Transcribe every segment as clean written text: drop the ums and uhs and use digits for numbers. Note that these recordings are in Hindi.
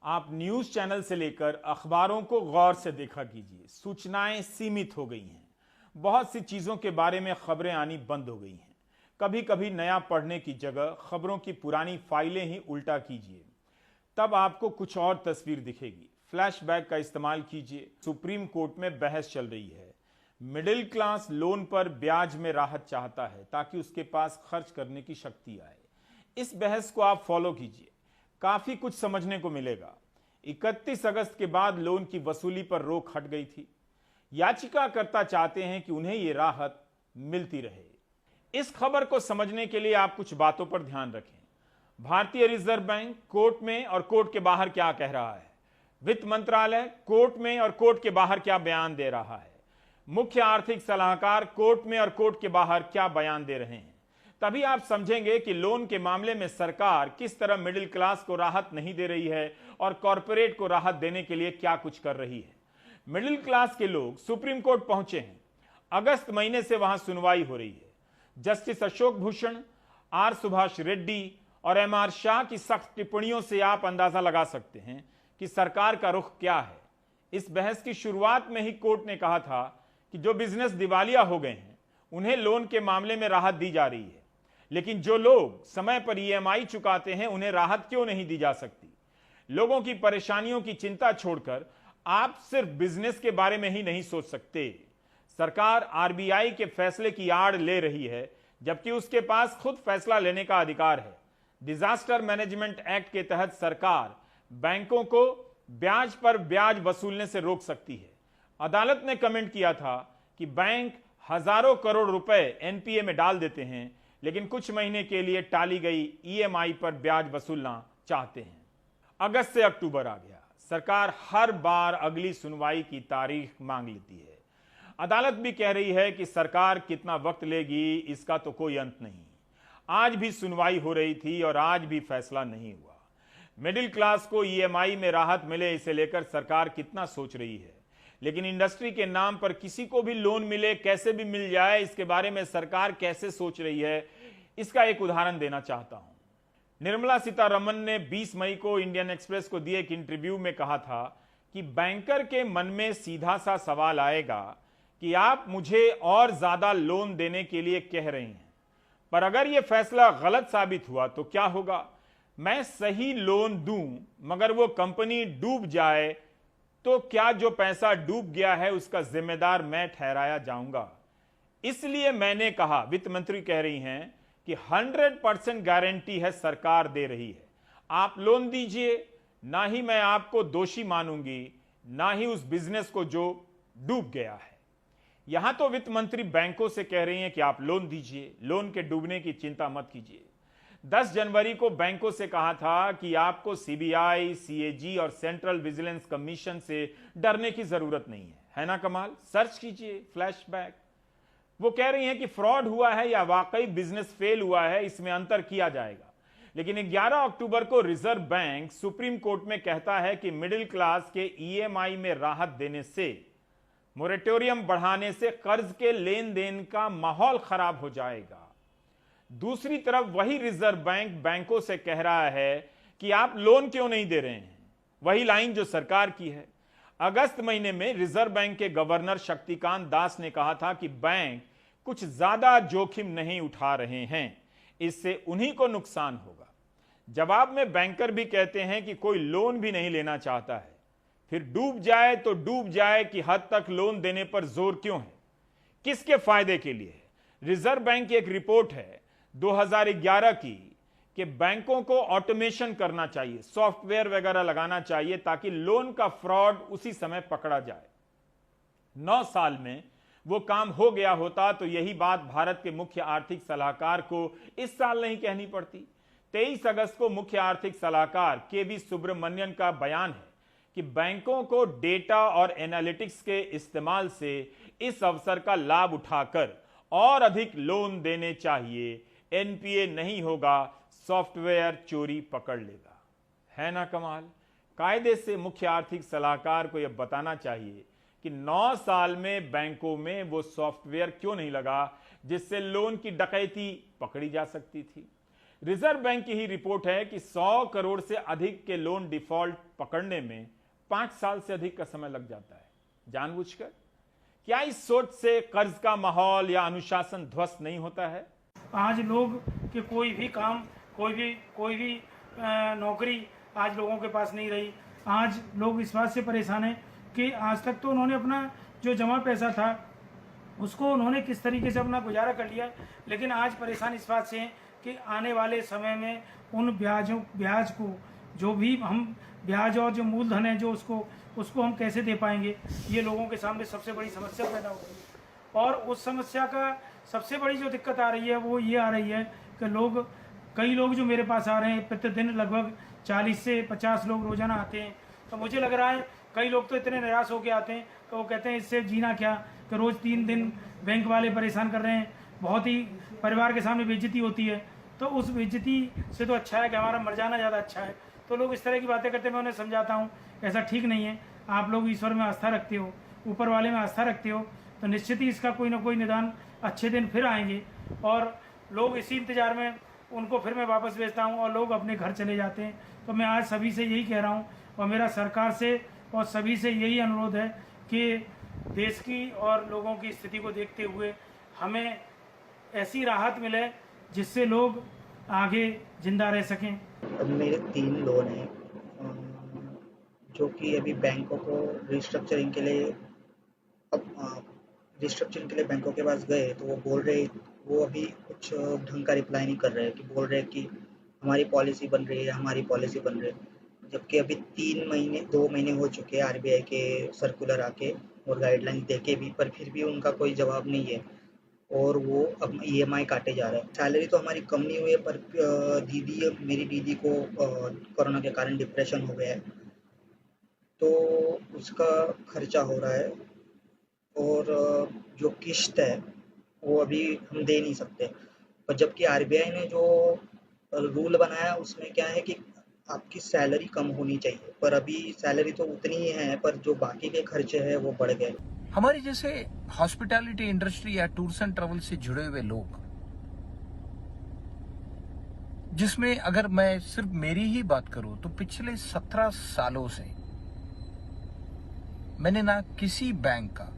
आप न्यूज चैनल से लेकर अखबारों को गौर से देखा कीजिए। सूचनाएं सीमित हो गई हैं। बहुत सी चीजों के बारे में खबरें आनी बंद हो गई हैं। कभी कभी नया पढ़ने की जगह खबरों की पुरानी फाइलें ही उल्टा कीजिए, तब आपको कुछ और तस्वीर दिखेगी। फ्लैशबैक का इस्तेमाल कीजिए। सुप्रीम कोर्ट में बहस चल रही है। मिडिल क्लास लोन पर ब्याज में राहत चाहता है ताकि उसके पास खर्च करने की शक्ति आए। इस बहस को आप फॉलो कीजिए, काफी कुछ समझने को मिलेगा। 31 अगस्त के बाद लोन की वसूली पर रोक हट गई थी। याचिकाकर्ता चाहते हैं कि उन्हें यह राहत मिलती रहे। इस खबर को समझने के लिए आप कुछ बातों पर ध्यान रखें। भारतीय रिजर्व बैंक कोर्ट में और कोर्ट के बाहर क्या कह रहा है, वित्त मंत्रालय कोर्ट में और कोर्ट के बाहर क्या बयान दे रहा है, मुख्य आर्थिक सलाहकार कोर्ट में और कोर्ट के बाहर क्या बयान दे रहे हैं। तभी आप समझेंगे कि लोन के मामले में सरकार किस तरह मिडिल क्लास को राहत नहीं दे रही है और कॉरपोरेट को राहत देने के लिए क्या कुछ कर रही है। मिडिल क्लास के लोग सुप्रीम कोर्ट पहुंचे हैं। अगस्त महीने से वहां सुनवाई हो रही है। जस्टिस अशोक भूषण, आर सुभाष रेड्डी और एम आर शाह की सख्त टिप्पणियों से आप अंदाजा लगा सकते हैं कि सरकार का रुख क्या है। इस बहस की शुरुआत में ही कोर्ट ने कहा था कि जो बिजनेस दिवालिया हो गए हैं उन्हें लोन के मामले में राहत दी जा रही है, लेकिन जो लोग समय पर ईएमआई चुकाते हैं उन्हें राहत क्यों नहीं दी जा सकती। लोगों की परेशानियों की चिंता छोड़कर आप सिर्फ बिजनेस के बारे में ही नहीं सोच सकते। सरकार आरबीआई के फैसले की आड़ ले रही है, जबकि उसके पास खुद फैसला लेने का अधिकार है। डिजास्टर मैनेजमेंट एक्ट के तहत सरकार बैंकों को ब्याज पर ब्याज वसूलने से रोक सकती है। अदालत ने कमेंट किया था कि बैंक हजारों करोड़ रुपए एनपीए में डाल देते हैं, लेकिन कुछ महीने के लिए टाली गई ईएमआई पर ब्याज वसूलना चाहते हैं। अगस्त से अक्टूबर आ गया। सरकार हर बार अगली सुनवाई की तारीख मांग लेती है। अदालत भी कह रही है कि सरकार कितना वक्त लेगी इसका तो कोई अंत नहीं। आज भी सुनवाई हो रही थी और आज भी फैसला नहीं हुआ। मिडिल क्लास को ईएमआई में राहत मिले, इसे लेकर सरकार कितना सोच रही है, लेकिन इंडस्ट्री के नाम पर किसी को भी लोन मिले, कैसे भी मिल जाए, इसके बारे में सरकार कैसे सोच रही है, इसका एक उदाहरण देना चाहता हूं। निर्मला सीतारमण ने 20 मई को इंडियन एक्सप्रेस को दिए एक इंटरव्यू में कहा था कि बैंकर के मन में सीधा सा सवाल आएगा कि आप मुझे और ज्यादा लोन देने के लिए कह रहे हैं, पर अगर यह फैसला गलत साबित हुआ तो क्या होगा। मैं सही लोन दूं मगर वो कंपनी डूब जाए तो क्या जो पैसा डूब गया है उसका जिम्मेदार मैं ठहराया जाऊंगा। इसलिए मैंने कहा, वित्त मंत्री कह रही हैं कि 100% गारंटी है, सरकार दे रही है, आप लोन दीजिए, ना ही मैं आपको दोषी मानूंगी, ना ही उस बिजनेस को जो डूब गया है। यहां तो वित्त मंत्री बैंकों से कह रही हैं कि आप लोन दीजिए, लोन के डूबने की चिंता मत कीजिए। 10 जनवरी को बैंकों से कहा था कि आपको सीबीआई, सीएजी और सेंट्रल विजिलेंस कमीशन से डरने की जरूरत नहीं है ना कमाल। सर्च कीजिए फ्लैशबैक। वो कह रही हैं कि फ्रॉड हुआ है या वाकई बिजनेस फेल हुआ है, इसमें अंतर किया जाएगा। लेकिन 11 अक्टूबर को रिजर्व बैंक सुप्रीम कोर्ट में कहता है कि मिडिल क्लास के ईएमआई में राहत देने से, मोरेटोरियम बढ़ाने से कर्ज के लेन देन का माहौल खराब हो जाएगा। दूसरी तरफ वही रिजर्व बैंक बैंकों से कह रहा है कि आप लोन क्यों नहीं दे रहे हैं, वही लाइन जो सरकार की है। अगस्त महीने में रिजर्व बैंक के गवर्नर शक्तिकांत दास ने कहा था कि बैंक कुछ ज्यादा जोखिम नहीं उठा रहे हैं, इससे उन्हीं को नुकसान होगा। जवाब में बैंकर भी कहते हैं कि कोई लोन भी नहीं लेना चाहता है, फिर डूब जाए तो डूब जाए कि हद तक लोन देने पर जोर क्यों है, किसके फायदे के लिए है। रिजर्व बैंक की एक रिपोर्ट है 2011 की कि बैंकों को ऑटोमेशन करना चाहिए, सॉफ्टवेयर वगैरह लगाना चाहिए ताकि लोन का फ्रॉड उसी समय पकड़ा जाए। 9 साल में वो काम हो गया होता तो यही बात भारत के मुख्य आर्थिक सलाहकार को इस साल नहीं कहनी पड़ती। 23 अगस्त को मुख्य आर्थिक सलाहकार केवी सुब्रमण्यन का बयान है कि बैंकों को डेटा और एनालिटिक्स के इस्तेमाल से इस अवसर का लाभ उठाकर और अधिक लोन देने चाहिए। एनपीए नहीं होगा, सॉफ्टवेयर चोरी पकड़ लेगा। है ना कमाल। कायदे से मुख्य आर्थिक सलाहकार को यह बताना चाहिए कि 9 साल में बैंकों में वो सॉफ्टवेयर क्यों नहीं लगा जिससे लोन की डकैती पकड़ी जा सकती थी। रिजर्व बैंक की ही रिपोर्ट है कि 100 करोड़ से अधिक के लोन डिफॉल्ट पकड़ने में 5 साल से अधिक का समय लग जाता है। जानबूझकर? क्या इस सोच से कर्ज का माहौल या अनुशासन ध्वस्त नहीं होता है? आज लोग के कोई भी काम, कोई भी नौकरी आज लोगों के पास नहीं रही। आज लोग इस बात से परेशान हैं कि आज तक तो उन्होंने अपना जो जमा पैसा था उसको उन्होंने किस तरीके से अपना गुजारा कर लिया, लेकिन आज परेशान इस बात से हैं कि आने वाले समय में उन ब्याज को, जो भी हम ब्याज और जो मूलधन है जो उसको हम कैसे दे पाएंगे, ये लोगों के सामने सबसे बड़ी समस्या पैदा हो गई। और उस समस्या का सबसे बड़ी जो दिक्कत आ रही है वो ये आ रही है कि कई लोग जो मेरे पास आ रहे हैं, प्रतिदिन लगभग 40 से 50 लोग रोजाना आते हैं। तो मुझे लग रहा है कई लोग तो इतने निराश होकर आते हैं कि वो कहते हैं इससे जीना क्या, कि रोज़ 3 दिन बैंक वाले परेशान कर रहे हैं, बहुत ही परिवार के सामने बेइज्जती होती है। तो उस बेइज्जती से तो अच्छा है कि हमारा मर जाना ज़्यादा अच्छा है। तो लोग इस तरह की बातें करते हैं, मैं उन्हें समझाता हूँ ऐसा ठीक नहीं है। आप लोग ईश्वर में आस्था रखते हो, ऊपर वाले में आस्था रखते हो, तो निश्चित ही इसका कोई ना कोई निदान, अच्छे दिन फिर आएंगे। और लोग इसी इंतज़ार में उनको फिर मैं वापस भेजता हूँ और लोग अपने घर चले जाते हैं। तो मैं आज सभी से यही कह रहा हूँ और मेरा सरकार से और सभी से यही अनुरोध है कि देश की और लोगों की स्थिति को देखते हुए हमें ऐसी राहत मिले जिससे लोग आगे जिंदा रह सकें। अब मेरे 3 लोन हैं जो कि अभी बैंकों को रिस्ट्रक्चरिंग के लिए बैंकों के पास गए, तो वो बोल रहे, वो अभी कुछ ढंग का रिप्लाई नहीं कर रहे हैं, कि बोल रहे हैं कि हमारी पॉलिसी बन रही है, जबकि अभी 2 महीने हो चुके हैं आरबीआई के सर्कुलर आके और गाइडलाइंस देके भी, पर फिर भी उनका कोई जवाब नहीं है और वो अब ईएमआई काटे जा रहे हैं। सैलरी तो हमारी कम नहीं हुई है, पर मेरी दीदी को कोरोना के कारण डिप्रेशन हो गया है, तो उसका खर्चा हो रहा है और जो किस्त है वो अभी हम दे नहीं सकते। और जबकि आरबीआई ने जो रूल बनाया उसमें क्या है कि आपकी सैलरी कम होनी चाहिए, पर अभी सैलरी तो उतनी ही है, पर जो बाकी के खर्चे हैं वो बढ़ गए। हमारी जैसे हॉस्पिटैलिटी इंडस्ट्री या टूर्स एंड ट्रैवल से जुड़े हुए लोग, जिसमें अगर मैं सिर्फ मेरी ही बात करूं तो पिछले 17 सालों से मैंने ना किसी बैंक का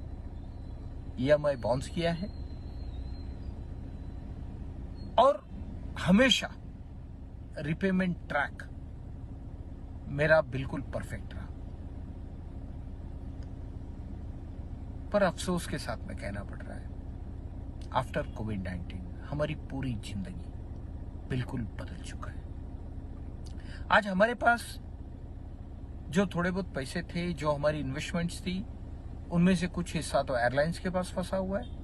ईएमआई बाउंस किया है और हमेशा रिपेमेंट ट्रैक मेरा बिल्कुल परफेक्ट रहा। पर अफसोस के साथ में कहना पड़ रहा है, आफ्टर कोविड-19 हमारी पूरी जिंदगी बिल्कुल बदल चुका है। आज हमारे पास जो थोड़े बहुत पैसे थे, जो हमारी इन्वेस्टमेंट्स थी, उनमें से कुछ हिस्सा तो एयरलाइंस के पास फंसा हुआ है।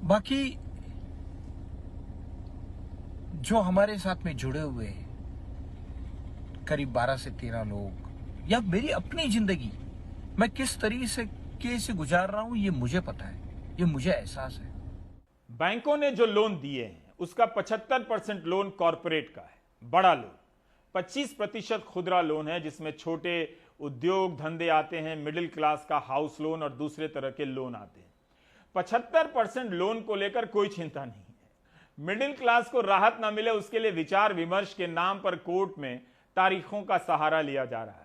बाकी जो हमारे साथ में जुड़े हुए हैं करीब 12 से 13 लोग, या मेरी अपनी जिंदगी मैं किस तरीके से गुजार रहा हूं, ये मुझे पता है, ये मुझे एहसास है। बैंकों ने जो लोन दिए हैं उसका 75% लोन कॉरपोरेट का है, बड़ा लोन। 25% खुदरा लोन है, जिसमें छोटे उद्योग धंधे आते हैं, मिडिल क्लास का हाउस लोन और दूसरे तरह के लोन आते हैं। 75% लोन को लेकर कोई चिंता नहीं है। मिडिल क्लास को राहत ना मिले उसके लिए विचार विमर्श के नाम पर कोर्ट में तारीखों का सहारा लिया जा रहा है।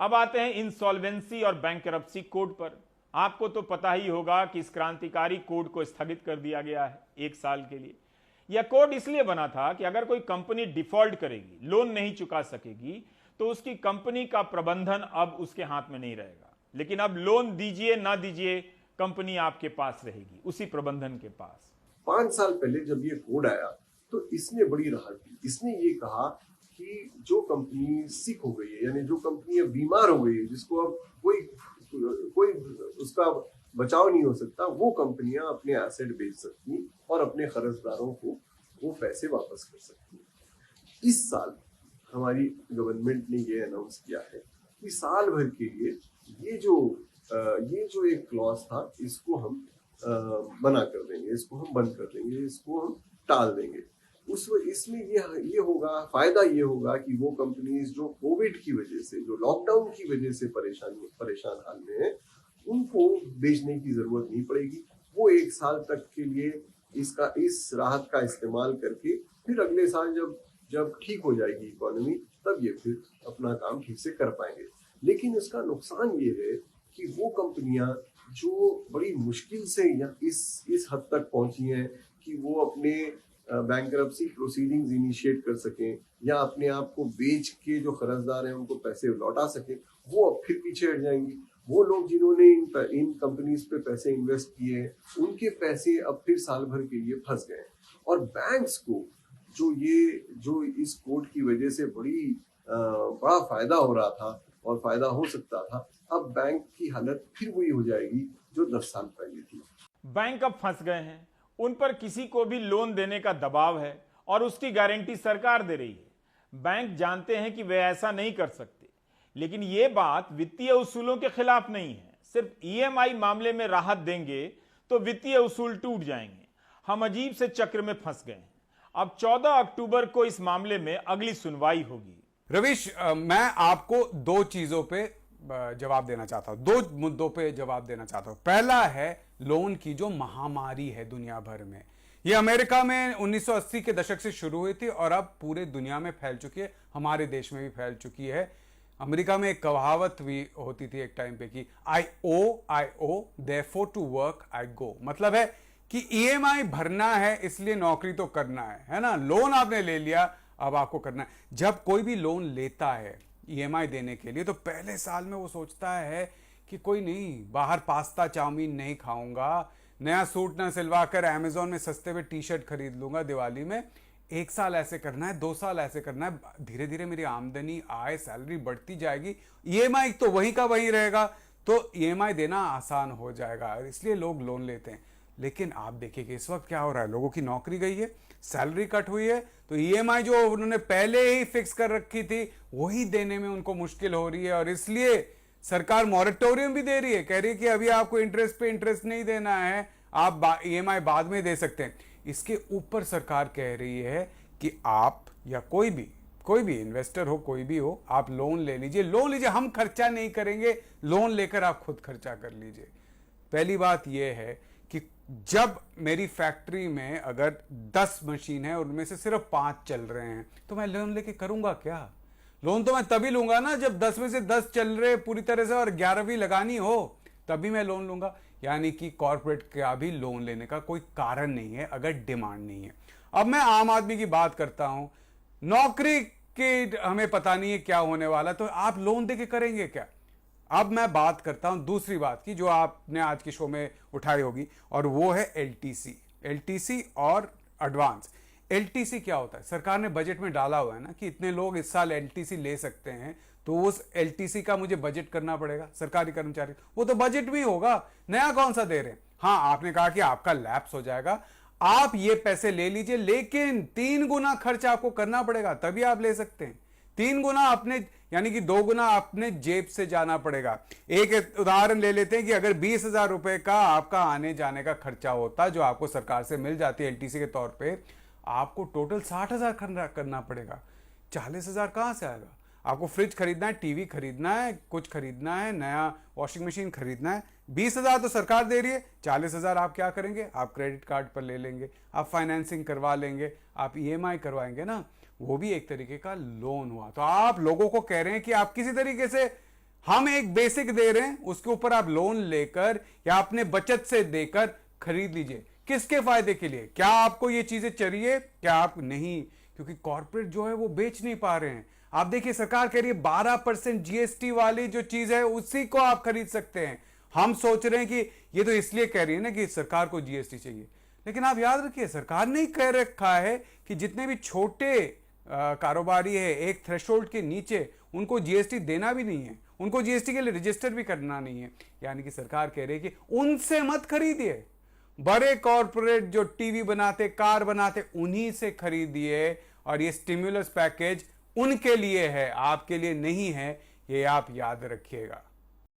अब आते हैं इंसॉल्वेंसी और बैंकरप्सी कोड पर। आपको तो पता ही होगा कि इस क्रांतिकारी कोड को स्थगित कर दिया गया है 1 साल के लिए। यह कोड इसलिए बना था कि अगर कोई कंपनी डिफॉल्ट करेगी, लोन नहीं चुका सकेगी, तो उसकी कंपनी का प्रबंधन अब उसके हाथ में नहीं रहेगा। लेकिन अब लोन दीजिए ना दीजिए, कंपनी आपके पास रहेगी, उसी प्रबंधन के पास। 5 साल पहले जब ये कोड आया तो इसने बड़ी राहत दी। इसने ये कहा कि जो कंपनी सिक हो गई है, यानी जो कंपनी अब बीमार हो गई है, जिसको अब कोई उसका बचाव नहीं हो सकता, वो कंपनियां अपने एसेट बेच सकती और अपने कर्जदारों को वो पैसे वापस कर सकती। इस साल हमारी गवर्नमेंट ने ये अनाउंस किया है कि साल भर के लिए ये जो एक क्लॉज था, इसको हम बना कर देंगे, इसको हम बंद कर देंगे, इसको हम टाल देंगे। इसमें ये होगा, फायदा ये होगा कि वो कंपनीज जो कोविड की वजह से, जो लॉकडाउन की वजह से परेशान हाल में है, उनको बेचने की जरूरत नहीं पड़ेगी। वो 1 साल तक के लिए इस राहत का इस्तेमाल करके फिर अगले साल जब ठीक हो जाएगी इकोनॉमी, तब ये फिर अपना काम ठीक से कर पाएंगे। लेकिन इसका नुकसान ये है कि वो कंपनियां जो बड़ी मुश्किल से इस हद तक पहुंची हैं कि वो अपने बैंकरप्सी प्रोसीडिंग्स इनिशिएट कर सकें या अपने आप को बेच के जो कर्जदार हैं उनको पैसे लौटा सकें, वो अब फिर पीछे हट जाएंगी। वो लोग जिन्होंने इन कंपनीज पे पैसे इन्वेस्ट किए हैं, उनके पैसे अब फिर साल भर के लिए फंस गए। और बैंक्स को जो इस कोड की वजह से बड़ा फायदा हो रहा था और फायदा हो सकता था, अब बैंक की हालत फिर वही हो जाएगी जो 10 साल पहले थी। बैंक अब फंस गए हैं, उन पर किसी को भी लोन देने का दबाव है और उसकी गारंटी सरकार दे रही है। बैंक जानते हैं कि वे ऐसा नहीं कर सकते, लेकिन यह बात वित्तीय उसूलों के खिलाफ नहीं है। सिर्फ ईएमआई मामले में राहत देंगे तो वित्तीय उसूल टूट जाएंगे। हम अजीब से चक्र में फंस गए हैं। अब 14 अक्टूबर को इस मामले में अगली सुनवाई होगी। रवीश, मैं आपको दो चीजों पे जवाब देना चाहता हूं, दो मुद्दों पे जवाब देना चाहता हूं। पहला है लोन की जो महामारी है दुनिया भर में। ये अमेरिका में 1980 के दशक से शुरू हुई थी और अब पूरे दुनिया में फैल चुकी है, हमारे देश में भी फैल चुकी है। अमेरिका में एक कहावत भी होती थी एक टाइम पे कि आई ओ देयरफॉर टू वर्क आई गो। मतलब है कि ईएमआई भरना है इसलिए नौकरी तो करना है ना। लोन आपने ले लिया, अब आपको करना है। जब कोई भी लोन लेता है ईएमआई देने के लिए तो पहले साल में वो सोचता है कि कोई नहीं, बाहर पास्ता चाउमीन नहीं खाऊंगा, नया सूट ना सिलवा कर अमेजोन में सस्ते में टी शर्ट खरीद लूंगा दिवाली में। 1 साल ऐसे करना है, 2 साल ऐसे करना है, धीरे धीरे मेरी आमदनी आय सैलरी बढ़ती जाएगी, ईएमआई तो वहीं का वहीं रहेगा, तो ईएमआई देना आसान हो जाएगा, इसलिए लोग लोन लेते हैं। लेकिन आप देखिए कि इस वक्त क्या हो रहा है, लोगों की नौकरी गई है, सैलरी कट हुई है, तो ईएमआई जो उन्होंने पहले ही फिक्स कर रखी थी वही देने में उनको मुश्किल हो रही है। और इसलिए सरकार मॉरेटोरियम भी दे रही है, कह रही है कि अभी आपको इंटरेस्ट पे इंटरेस्ट नहीं देना है, आप ईएमआई बाद में दे सकते हैं। इसके ऊपर सरकार कह रही है कि आप या कोई भी इन्वेस्टर हो, कोई भी हो, आप लोन ले लीजिए, हम खर्चा नहीं करेंगे, लोन लेकर आप खुद खर्चा कर लीजिए। पहली बात यह है कि जब मेरी फैक्ट्री में अगर 10 मशीन है और उनमें से सिर्फ 5 चल रहे हैं तो मैं लोन लेके करूंगा क्या? लोन तो मैं तभी लूंगा ना जब 10 में से 10 चल रहे पूरी तरह से और 11वीं लगानी हो, तभी मैं लोन लूंगा। यानी कि कॉर्पोरेट का भी लोन लेने का कोई कारण नहीं है अगर डिमांड नहीं है। अब मैं आम आदमी की बात करता हूं, नौकरी की हमें पता नहीं है क्या होने वाला, तो आप लोन देके करेंगे क्या? अब मैं बात करता हूं दूसरी बात की जो आपने आज के शो में उठाई होगी, और वो है एलटीसी और एडवांस। एलटीसी क्या होता है? सरकार ने बजट में डाला हुआ है ना कि इतने लोग इस साल एलटीसी ले सकते हैं, तो उस एलटीसी का मुझे बजट करना पड़ेगा। सरकारी कर्मचारी, वो तो बजट भी होगा, नया कौन सा दे रहे हैं। हाँ, आपने कहा कि आपका लैप्स हो जाएगा, आप ये पैसे ले लीजिए, लेकिन 3 गुना खर्च आपको करना पड़ेगा, तभी आप ले सकते हैं। 3 गुना अपने, यानी कि 2 गुना अपने जेब से जाना पड़ेगा। एक उदाहरण ले लेते हैं कि अगर 20,000 रुपए का आपका आने जाने का खर्चा होता जो आपको सरकार से मिल जाती है एलटीसी के तौर पे, आपको टोटल 60,000 करना पड़ेगा। 40,000 कहां से आएगा? आपको फ्रिज खरीदना है, टीवी खरीदना है, कुछ खरीदना है, नया वॉशिंग मशीन खरीदना है। 20,000 तो सरकार दे रही है, 40,000 आप क्या करेंगे? आप क्रेडिट कार्ड पर ले लेंगे, आप फाइनेंसिंग करवा लेंगे, आप ईएमआई करवाएंगे ना, वो भी एक तरीके का लोन हुआ। तो आप लोगों को कह रहे हैं कि आप किसी तरीके से, हम एक बेसिक दे रहे हैं, उसके ऊपर आप लोन लेकर या अपने बचत से देकर खरीद लीजिए। किसके फायदे के लिए? क्या आपको ये चीजें चाहिए? क्या आप नहीं? क्योंकि कॉर्पोरेट जो है वो बेच नहीं पा रहे हैं। आप देखिए, सरकार कह रही है 12% जीएसटी वाली जो चीज है उसी को आप खरीद सकते हैं। हम सोच रहे हैं कि ये तो इसलिए कह रही है ना कि सरकार को जीएसटी चाहिए, लेकिन आप याद रखिए सरकार ने कह रखा है कि जितने भी छोटे कारोबारी है एक थ्रेशोल्ड के नीचे, उनको जीएसटी देना भी नहीं है, उनको जीएसटी के लिए रजिस्टर भी करना नहीं है। यानी कि सरकार कह रही है कि उनसे मत खरीदिए, बड़े कॉर्पोरेट जो टीवी बनाते, कार बनाते, उन्हीं से खरीदिए। और ये स्टिमुलस पैकेज उनके लिए है, आपके लिए नहीं है, ये आप याद रखिएगा।